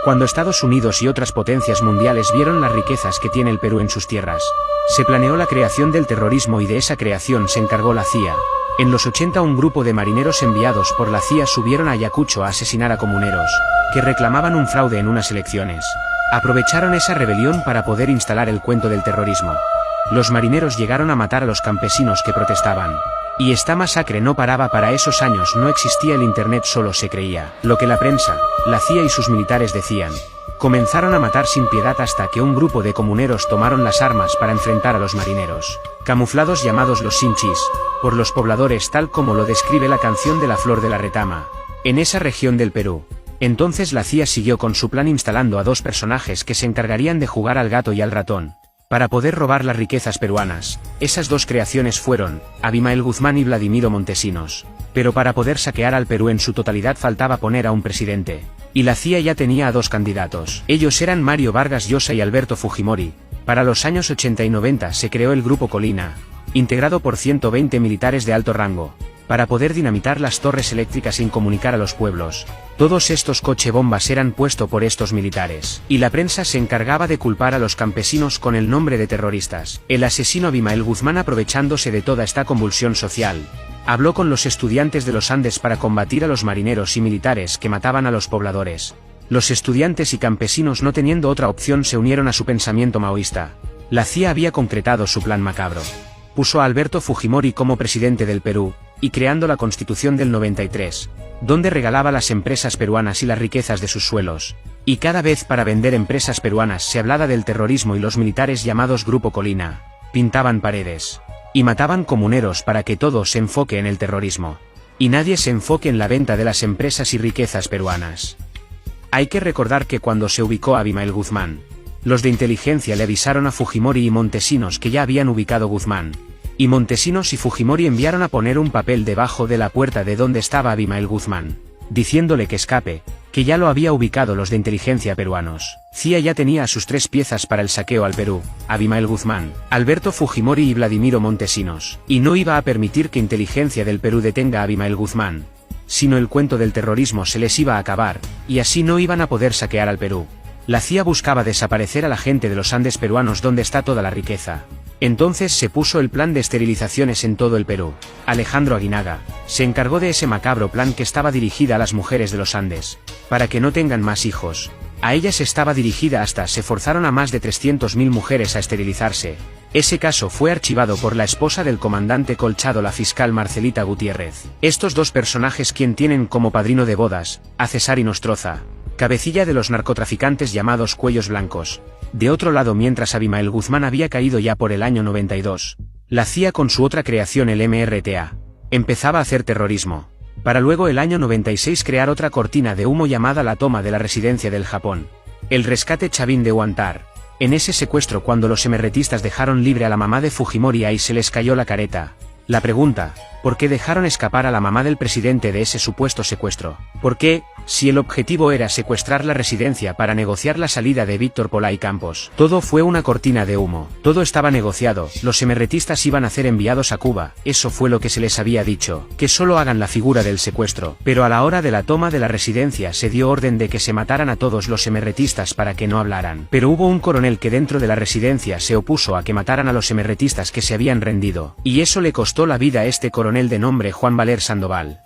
Cuando Estados Unidos y otras potencias mundiales vieron las riquezas que tiene el Perú en sus tierras, se planeó la creación del terrorismo y de esa creación se encargó la CIA. En los 80 un grupo de marineros enviados por la CIA subieron a Ayacucho a asesinar a comuneros, que reclamaban un fraude en unas elecciones. Aprovecharon esa rebelión para poder instalar el cuento del terrorismo. Los marineros llegaron a matar a los campesinos que protestaban. Y esta masacre no paraba. Para esos años no existía el internet, solo se creía lo que la prensa, la CIA y sus militares decían. Comenzaron a matar sin piedad hasta que un grupo de comuneros tomaron las armas para enfrentar a los marineros, camuflados llamados los sinchis, por los pobladores tal como lo describe la canción de La Flor de la Retama, en esa región del Perú. Entonces la CIA siguió con su plan instalando a dos personajes que se encargarían de jugar al gato y al ratón, para poder robar las riquezas peruanas. Esas dos creaciones fueron Abimael Guzmán y Vladimiro Montesinos. Pero para poder saquear al Perú en su totalidad faltaba poner a un presidente. Y la CIA ya tenía a dos candidatos. Ellos eran Mario Vargas Llosa y Alberto Fujimori. Para los años 80 y 90 se creó el Grupo Colina, integrado por 120 militares de alto rango, para poder dinamitar las torres eléctricas sin comunicar a los pueblos. Todos estos coche-bombas eran puestos por estos militares, y la prensa se encargaba de culpar a los campesinos con el nombre de terroristas. El asesino Abimael Guzmán, aprovechándose de toda esta convulsión social, habló con los estudiantes de los Andes para combatir a los marineros y militares que mataban a los pobladores. Los estudiantes y campesinos, no teniendo otra opción, se unieron a su pensamiento maoísta. La CIA había concretado su plan macabro. Puso a Alberto Fujimori como presidente del Perú, y creando la Constitución del 93, donde regalaba las empresas peruanas y las riquezas de sus suelos. Y cada vez para vender empresas peruanas se hablaba del terrorismo, y los militares llamados Grupo Colina pintaban paredes y mataban comuneros para que todo se enfoque en el terrorismo, y nadie se enfoque en la venta de las empresas y riquezas peruanas. Hay que recordar que cuando se ubicó a Abimael Guzmán, los de inteligencia le avisaron a Fujimori y Montesinos que ya habían ubicado Guzmán, y Montesinos y Fujimori enviaron a poner un papel debajo de la puerta de donde estaba Abimael Guzmán, diciéndole que escape, que ya lo había ubicado los de inteligencia peruanos. CIA ya tenía a sus tres piezas para el saqueo al Perú: Abimael Guzmán, Alberto Fujimori y Vladimiro Montesinos, y no iba a permitir que inteligencia del Perú detenga a Abimael Guzmán, sino el cuento del terrorismo se les iba a acabar, y así no iban a poder saquear al Perú. La CIA buscaba desaparecer a la gente de los Andes peruanos donde está toda la riqueza. Entonces se puso el plan de esterilizaciones en todo el Perú. Alejandro Aguinaga se encargó de ese macabro plan, que estaba dirigida a las mujeres de los Andes, para que no tengan más hijos. A ellas estaba dirigida. Hasta se forzaron a más de 300.000 mujeres a esterilizarse. Ese caso fue archivado por la esposa del comandante Colchado, la fiscal Marcelita Gutiérrez. Estos dos personajes, quien tienen como padrino de bodas a César Nostroza, cabecilla de los narcotraficantes llamados Cuellos Blancos. De otro lado, mientras Abimael Guzmán había caído ya por el año 92, la CIA con su otra creación, el MRTA, empezaba a hacer terrorismo, para luego el año 96 crear otra cortina de humo llamada la toma de la residencia del Japón, el rescate Chavín de Huántar. En ese secuestro, cuando los emerretistas dejaron libre a la mamá de Fujimori, ahí se les cayó la careta. La pregunta: ¿por qué dejaron escapar a la mamá del presidente de ese supuesto secuestro? ¿Por qué, si el objetivo era secuestrar la residencia para negociar la salida de Víctor Polay Campos? Todo fue una cortina de humo, todo estaba negociado. Los emerretistas iban a ser enviados a Cuba, eso fue lo que se les había dicho, que solo hagan la figura del secuestro. Pero a la hora de la toma de la residencia se dio orden de que se mataran a todos los emerretistas para que no hablaran. Pero hubo un coronel que dentro de la residencia se opuso a que mataran a los emerretistas que se habían rendido, y eso le costó la vida a este coronel de nombre Juan Valer Sandoval.